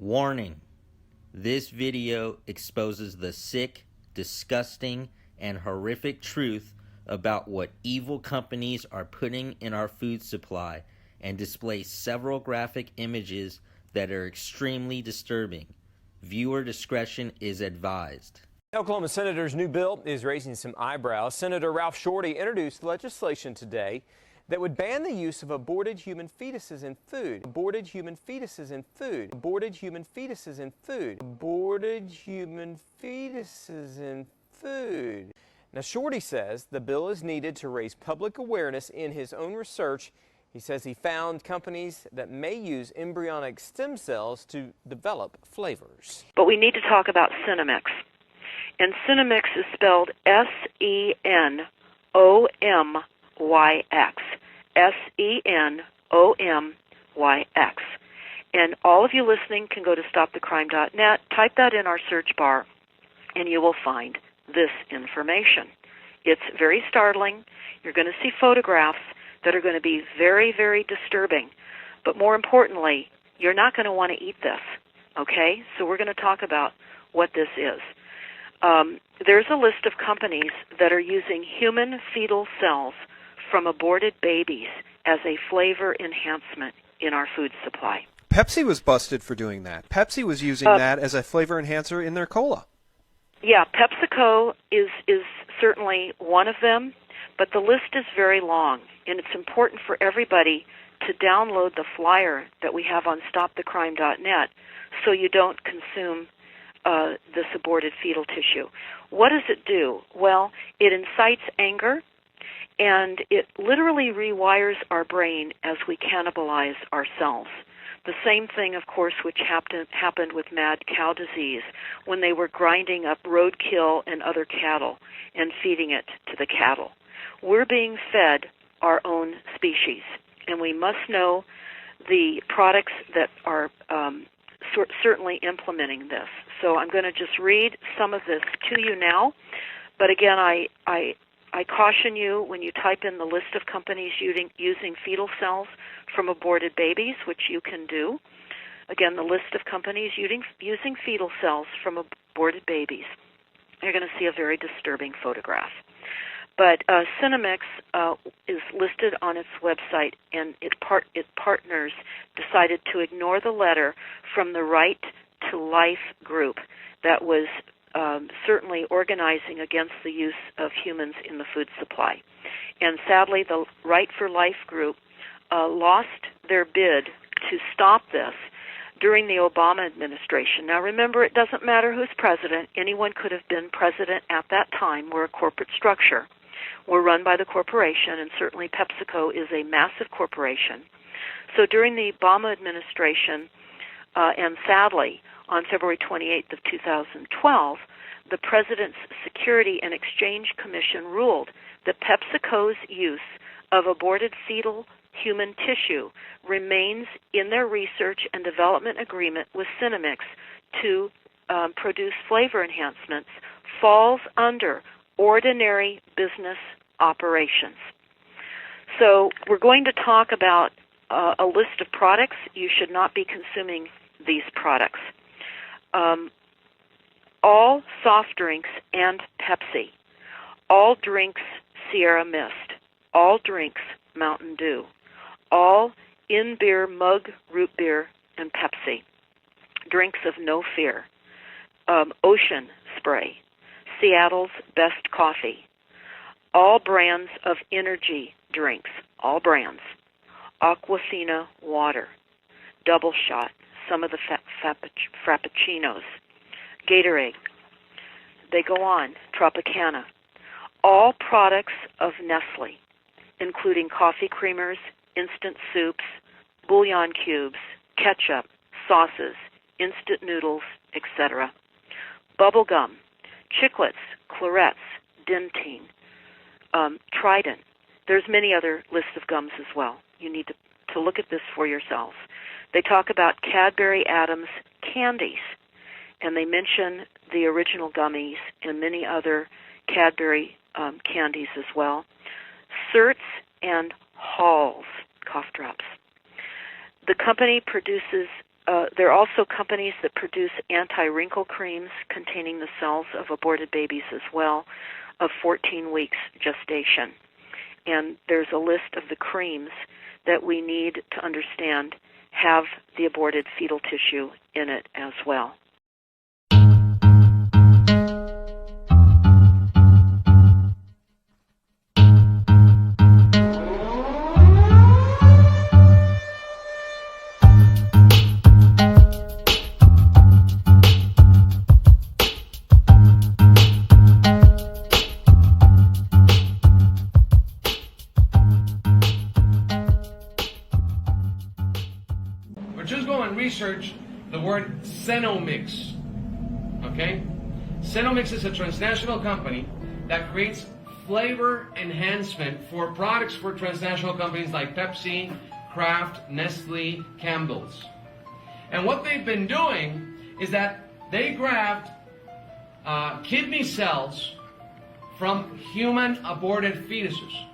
Warning: this video exposes the sick, disgusting, and horrific truth about what evil companies are putting in our food supply and displays several graphic images that are extremely disturbing. Viewer discretion is advised. Oklahoma Senator's new bill is raising some eyebrows. Senator Ralph Shorty introduced legislation today that would ban the use of aborted human fetuses in food. Aborted human fetuses in food. Aborted human fetuses in food. Aborted human fetuses in food. Now, Shorty says the bill is needed to raise public awareness. In his own research, he says he found companies that may use embryonic stem cells to develop flavors. But we need to talk about Senomyx. And Senomyx is spelled Senomyx. Senomyx. And all of you listening can go to stopthecrime.net, type that in our search bar, and you will find this information. It's very startling. You're going to see photographs that are going to be very, very disturbing. But more importantly, you're not going to want to eat this, okay? So we're going to talk about what this is. There's a list of companies that are using human fetal cells from aborted babies as a flavor enhancement in our food supply. Pepsi was busted for doing that. Pepsi was using that as a flavor enhancer in their cola. Yeah, PepsiCo is certainly one of them, but the list is very long, and it's important for everybody to download the flyer that we have on stopthecrime.net so you don't consume this aborted fetal tissue. What does it do? Well, it incites anger, and it literally rewires our brain as we cannibalize ourselves. The same thing, of course, which happened with mad cow disease when they were grinding up roadkill and other cattle and feeding it to the cattle. We're being fed our own species, and we must know the products that are certainly implementing this. So I'm going to just read some of this to you now. But again, I caution you when you type in the list of companies using fetal cells from aborted babies, which you can do. Again, the list of companies using fetal cells from aborted babies. You're going to see a very disturbing photograph. But Senomyx is listed on its website, and its partners decided to ignore the letter from the Right to Life group that was certainly organizing against the use of humans in the food supply. And sadly, the Right for Life group lost their bid to stop this during the Obama administration. Now remember, it doesn't matter who's president. Anyone could have been president at that time. We're a corporate structure. We're run by the corporation, and certainly PepsiCo is a massive corporation. So during the Obama administration, and sadly, on February 28th of 2012, the President's Security and Exchange Commission ruled that PepsiCo's use of aborted fetal human tissue remains in their research and development agreement with Senomyx to produce flavor enhancements, falls under ordinary business operations. So we're going to talk about a list of products. You should not be consuming these products. All soft drinks and Pepsi, all drinks Sierra Mist, all drinks Mountain Dew, all in-beer mug root beer and Pepsi, drinks of No Fear, Ocean Spray, Seattle's Best Coffee, all brands of energy drinks, all brands, Aquafina water, Double Shot, some of the Frappuccinos, Gatorade, they go on, Tropicana, all products of Nestle, including coffee creamers, instant soups, bouillon cubes, ketchup, sauces, instant noodles, etc. Bubble gum, Chiclets, Clarets, Dentyne, Trident. There's many other lists of gums as well. You need to look at this for yourselves. They talk about Cadbury Adams candies, and they mention the original gummies and many other Cadbury candies as well. Certs and Halls cough drops. The company produces There are also companies that produce anti-wrinkle creams containing the cells of aborted babies as well, of 14 weeks gestation. And there's a list of the creams that we need to understand have the aborted fetal tissue in it as well. But just go and research the word Senomyx. Okay? Senomyx is a transnational company that creates flavor enhancement for products for transnational companies like Pepsi, Kraft, Nestle, Campbell's. And what they've been doing is that they grabbed kidney cells from human aborted fetuses.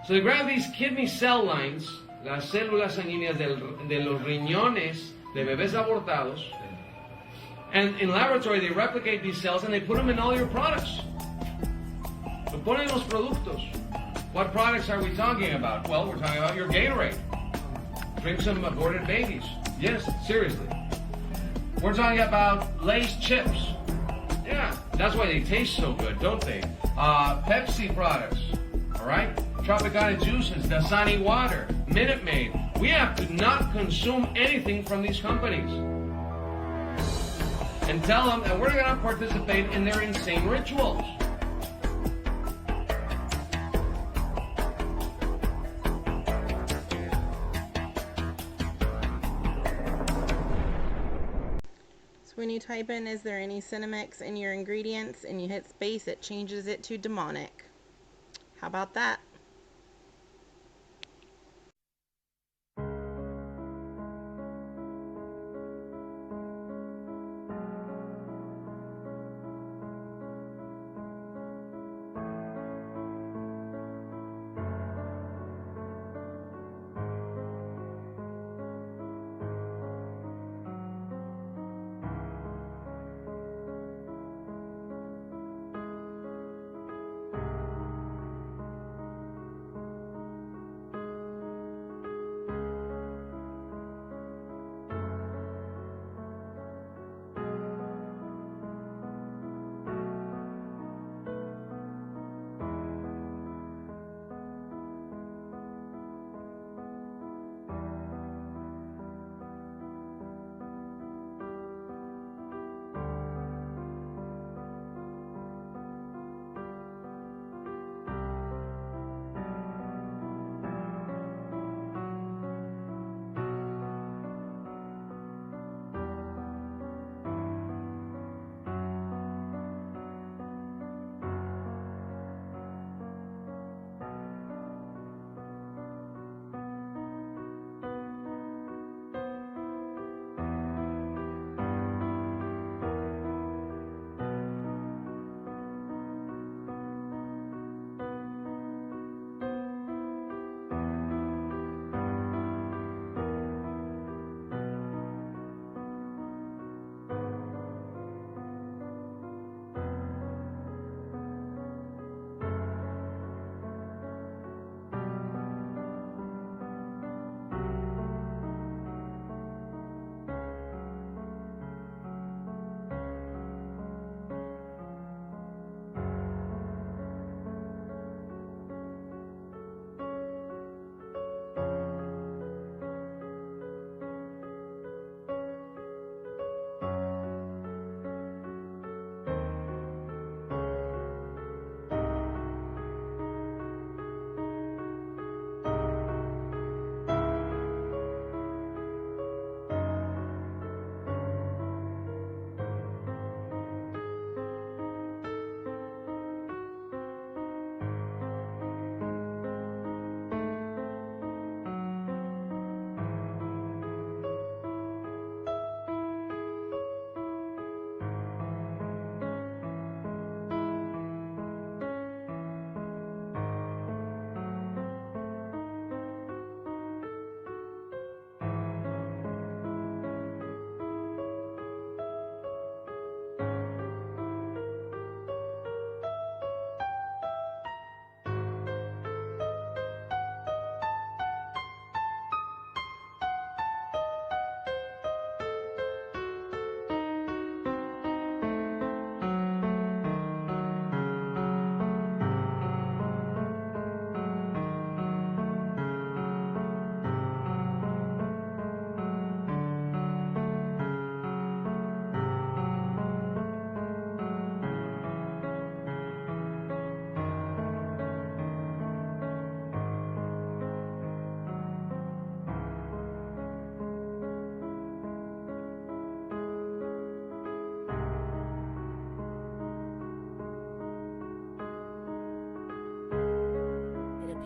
So they grab these kidney cell lines, las células sanguíneas de los riñones de bebés abortados, and in laboratory they replicate these cells and they put them in all your products. Lo ponen en los productos. What products are we talking about? Well, we're talking about your Gatorade. Drink some aborted babies. Yes, seriously. We're talking about Lay's chips. Yeah, that's why they taste so good, don't they? Pepsi products, all right? Tropicana juices, Dasani water, Minute Maid. We have to not consume anything from these companies. And tell them that we're going to participate in their insane rituals. So when you type in, is there any Senomyx in your ingredients, and you hit space, it changes it to demonic. How about that?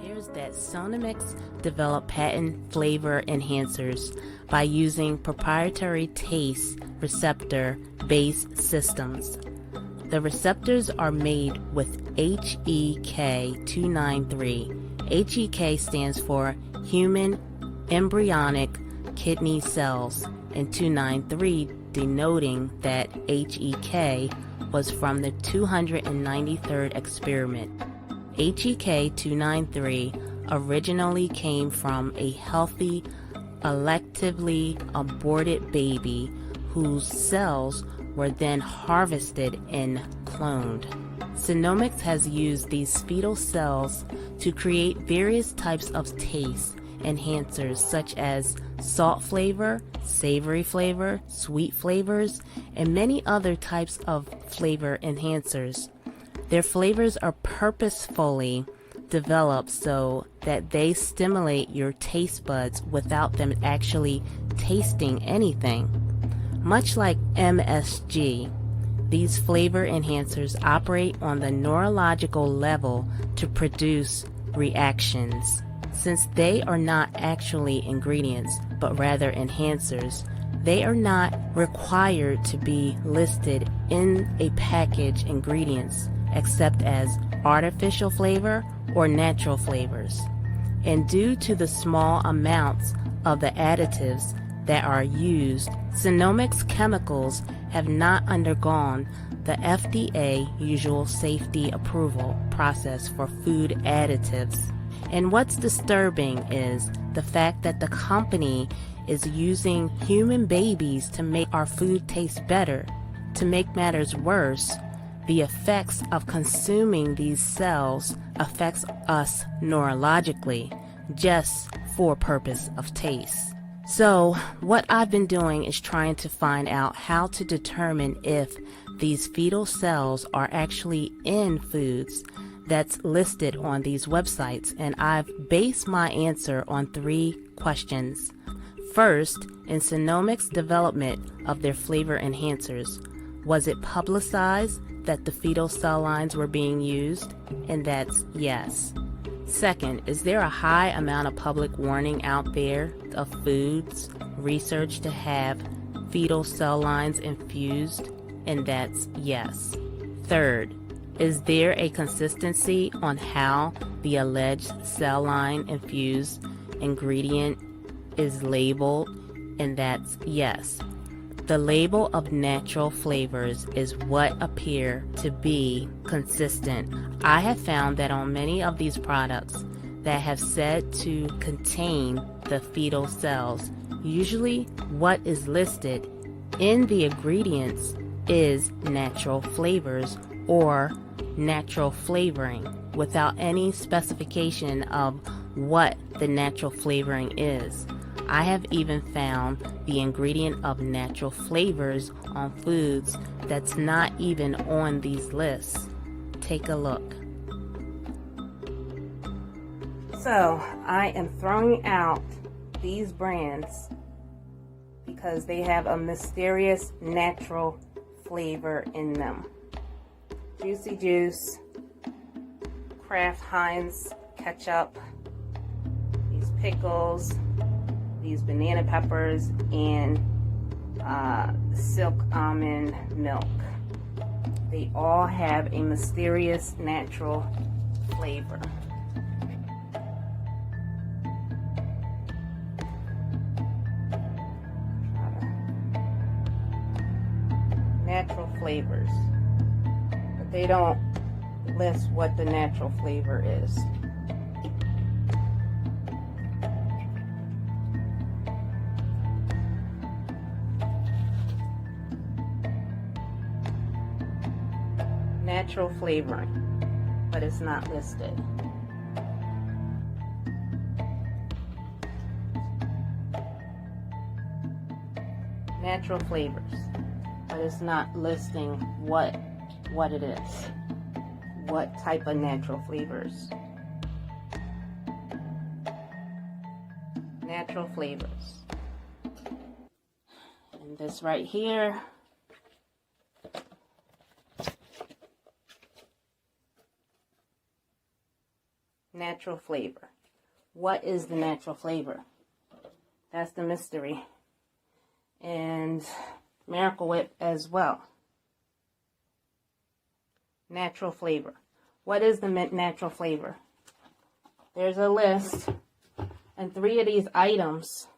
appears that Senomyx developed patent flavor enhancers by using proprietary taste receptor-based systems. The receptors are made with HEK293. HEK stands for Human Embryonic Kidney Cells, and 293 denoting that HEK was from the 293rd experiment. HEK293 originally came from a healthy, electively aborted baby whose cells were then harvested and cloned. Senomyx has used these fetal cells to create various types of taste enhancers such as salt flavor, savory flavor, sweet flavors, and many other types of flavor enhancers. Their flavors are purposefully developed so that they stimulate your taste buds without them actually tasting anything. Much like MSG, these flavor enhancers operate on the neurological level to produce reactions. Since they are not actually ingredients, but rather enhancers, they are not required to be listed in a package ingredients except as artificial flavor or natural flavors. And due to the small amounts of the additives that are used, Senomyx chemicals have not undergone the FDA usual safety approval process for food additives. And what's disturbing is the fact that the company is using human babies to make our food taste better. To make matters worse, the effects of consuming these cells affects us neurologically, just for purpose of taste. So what I've been doing is trying to find out how to determine if these fetal cells are actually in foods that's listed on these websites, and I've based my answer on 3 questions. First, in Senomyx development of their flavor enhancers, was it publicized that the fetal cell lines were being used? And that's yes. Second, is there a high amount of public warning out there of foods researched to have fetal cell lines infused? And that's yes. Third, is there a consistency on how the alleged cell line infused ingredient is labeled? And that's yes. The label of natural flavors is what appear to be consistent. I have found that on many of these products that have said to contain the fetal cells, usually what is listed in the ingredients is natural flavors or natural flavoring without any specification of what the natural flavoring is. I have even found the ingredient of natural flavors on foods that's not even on these lists. Take a look. So I am throwing out these brands because they have a mysterious natural flavor in them. Juicy Juice, Kraft Heinz ketchup, these pickles, these banana peppers, and silk almond milk. They all have a mysterious natural flavor. Natural flavors, but they don't list what the natural flavor is. Natural flavoring, but it's not listed. Natural flavors, but it's not listing what it is. What type of natural flavors? Natural flavors. And this right here, natural flavor. What is the natural flavor? That's the mystery. And Miracle Whip as well. Natural flavor. What is the natural flavor? There's a list, and 3 of these items,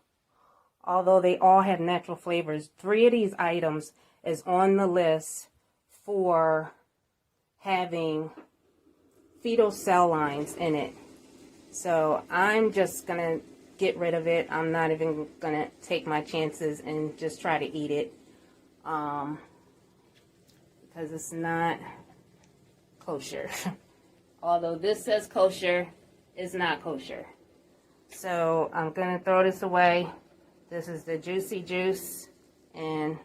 although they all have natural flavors, 3 of these items is on the list for having fetal cell lines in it. So I'm just going to get rid of it. I'm not even going to take my chances and just try to eat it because it's not kosher. Although this says kosher, it's not kosher. So I'm going to throw this away. This is the juicy juice, and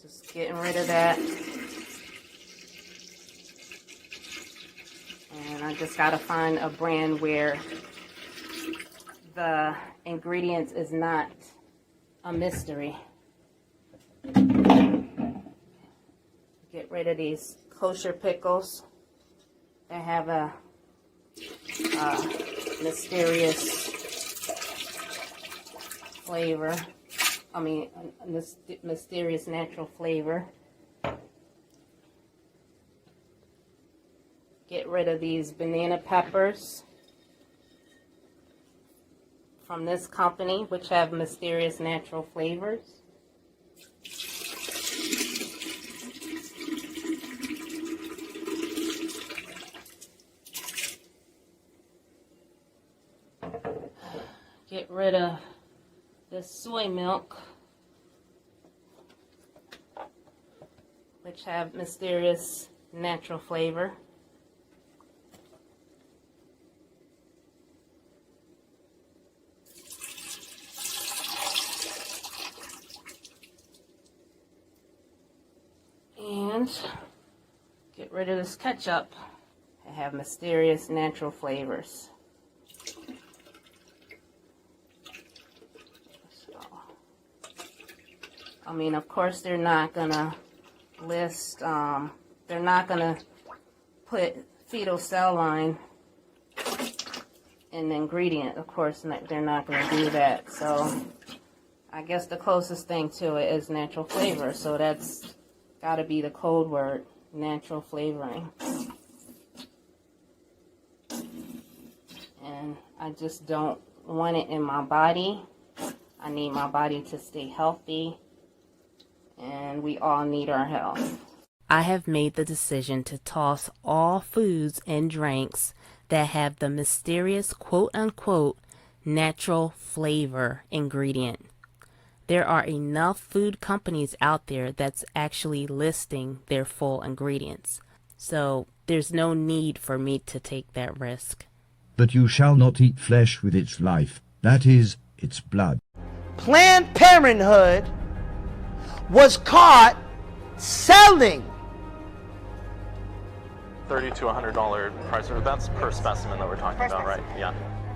just getting rid of that. And I just got to find a brand where the ingredients is not a mystery. Get rid of these kosher pickles that have a mysterious flavor. I mean, a mysterious natural flavor. Get rid of these banana peppers from this company, which have mysterious natural flavors. Get rid of this soy milk, which have mysterious natural flavor. And get rid of this ketchup. They have mysterious natural flavors. So, I mean, of course, they're not gonna list, they're not gonna put fetal cell line in the ingredient. Of course, they're not gonna do that. So I guess the closest thing to it is natural flavor. So that's got to be the code word, natural flavoring. And I just don't want it in my body. I need my body to stay healthy, and we all need our health. I have made the decision to toss all foods and drinks that have the mysterious quote-unquote natural flavor ingredient. There are enough food companies out there that's actually listing their full ingredients. So there's no need for me to take that risk. But you shall not eat flesh with its life, that is, its blood. Planned Parenthood was caught selling $30 to $100 price. That's per specimen that we're talking about, right? Yeah.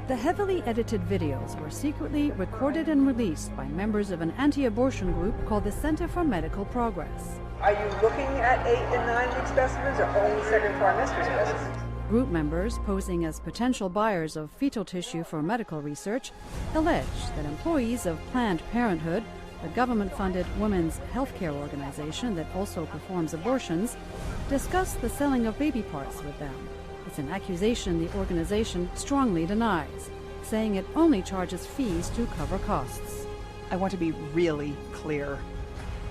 The heavily edited videos were secretly recorded and released by members of an anti-abortion group called the Center for Medical Progress. Are you looking at 8 and 9 week specimens or only second trimester specimens? Group members, posing as potential buyers of fetal tissue for medical research, allege that employees of Planned Parenthood, a government-funded women's healthcare organization that also performs abortions, discussed the selling of baby parts with them. It's an accusation the organization strongly denies, saying it only charges fees to cover costs. I want to be really clear.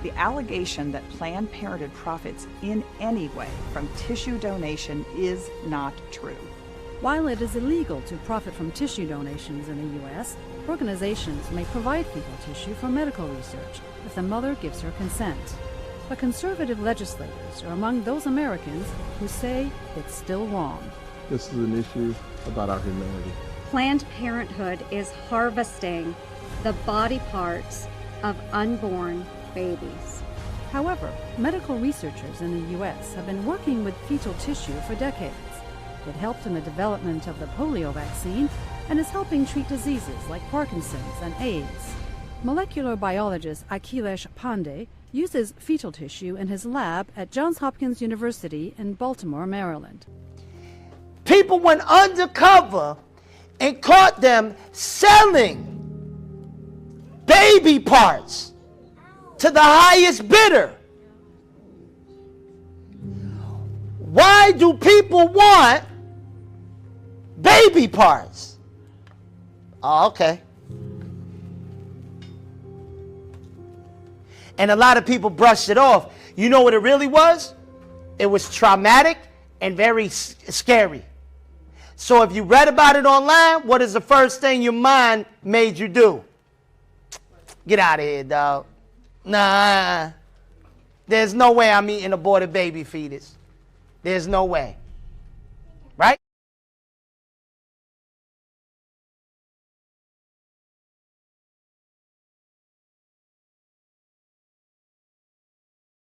The allegation that Planned Parenthood profits in any way from tissue donation is not true. While it is illegal to profit from tissue donations in the U.S., organizations may provide fetal tissue for medical research if the mother gives her consent. But conservative legislators are among those Americans who say it's still wrong. This is an issue about our humanity. Planned Parenthood is harvesting the body parts of unborn babies. However, medical researchers in the U.S. have been working with fetal tissue for decades. It helped in the development of the polio vaccine and is helping treat diseases like Parkinson's and AIDS. Molecular biologist Akhilesh Pandey uses fetal tissue in his lab at Johns Hopkins University in Baltimore, Maryland. People went undercover and caught them selling baby parts to the highest bidder. Why do people want baby parts? Oh, okay. And a lot of people brushed it off. You know what it really was? It was traumatic and very scary. So if you read about it online, what is the first thing your mind made you do? Get out of here, dog. Nah. There's no way I'm eating aborted baby fetus. There's no way. Right?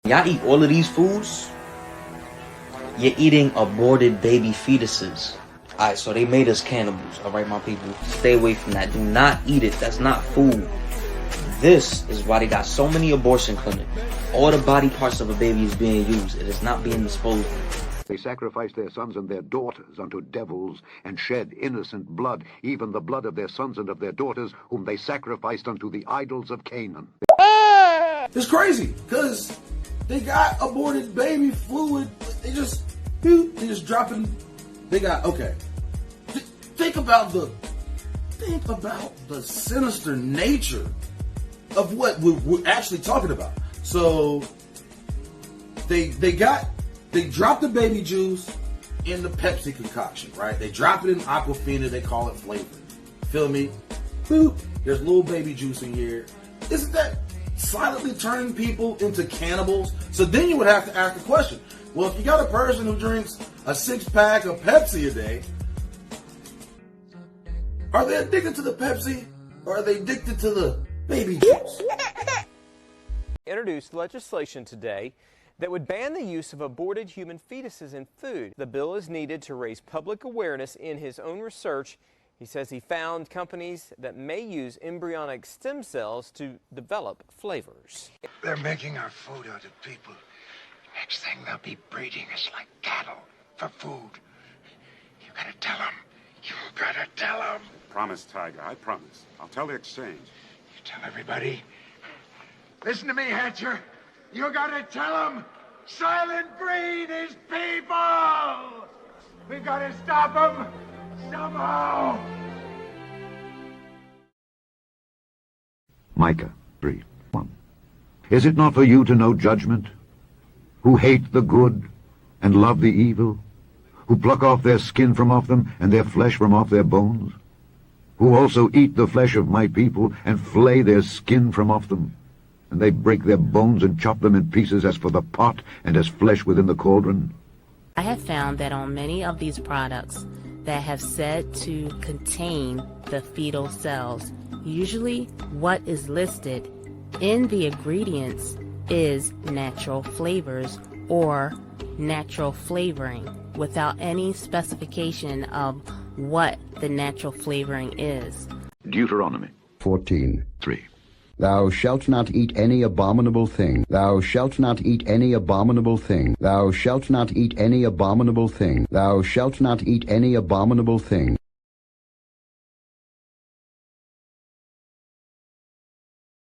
Y'all eat all of these foods, you're eating aborted baby fetuses. Alright, so they made us cannibals, alright, my people? Stay away from that. Do not eat it. That's not food. This is why they got so many abortion clinics. All the body parts of a baby is being used. It is not being disposed of. They sacrificed their sons and their daughters unto devils and shed innocent blood, even the blood of their sons and of their daughters, whom they sacrificed unto the idols of Canaan. It's crazy, because they got aborted baby fluid. They just dropping. They got, okay. Think about the sinister nature of what we're actually talking about. So they dropped the baby juice in the Pepsi concoction, right? They drop it in Aquafina, they call it flavoring. Feel me? Boop. There's little baby juice in here. Isn't that silently turning people into cannibals? So then you would have to ask the question, well, if you got a person who drinks a 6-pack of Pepsi a day, are they addicted to the Pepsi or are they addicted to the baby juice? Introduced legislation today that would ban the use of aborted human fetuses in food. The bill is needed to raise public awareness. In his own research, he says he found companies that may use embryonic stem cells to develop flavors. They're making our food out of people. Next thing they'll be breeding us like cattle for food. You gotta tell them. You gotta tell them. Promise, Tiger. I promise. I'll tell the exchange. You tell everybody. Listen to me, Hatcher. You gotta tell them. Silent breed is people. We gotta stop them somehow. Micah 3:1. Is it not for you to know judgment, who hate the good and love the evil, who pluck off their skin from off them and their flesh from off their bones, who also eat the flesh of my people and flay their skin from off them, and they break their bones and chop them in pieces as for the pot and as flesh within the cauldron? I have found that on many of these products that have said to contain the fetal cells, usually what is listed in the ingredients is natural flavors or natural flavoring without any specification of what the natural flavoring is. Deuteronomy 14:3. Thou shalt not eat any abominable thing. Thou shalt not eat any abominable thing. Thou shalt not eat any abominable thing. Thou shalt not eat any abominable thing.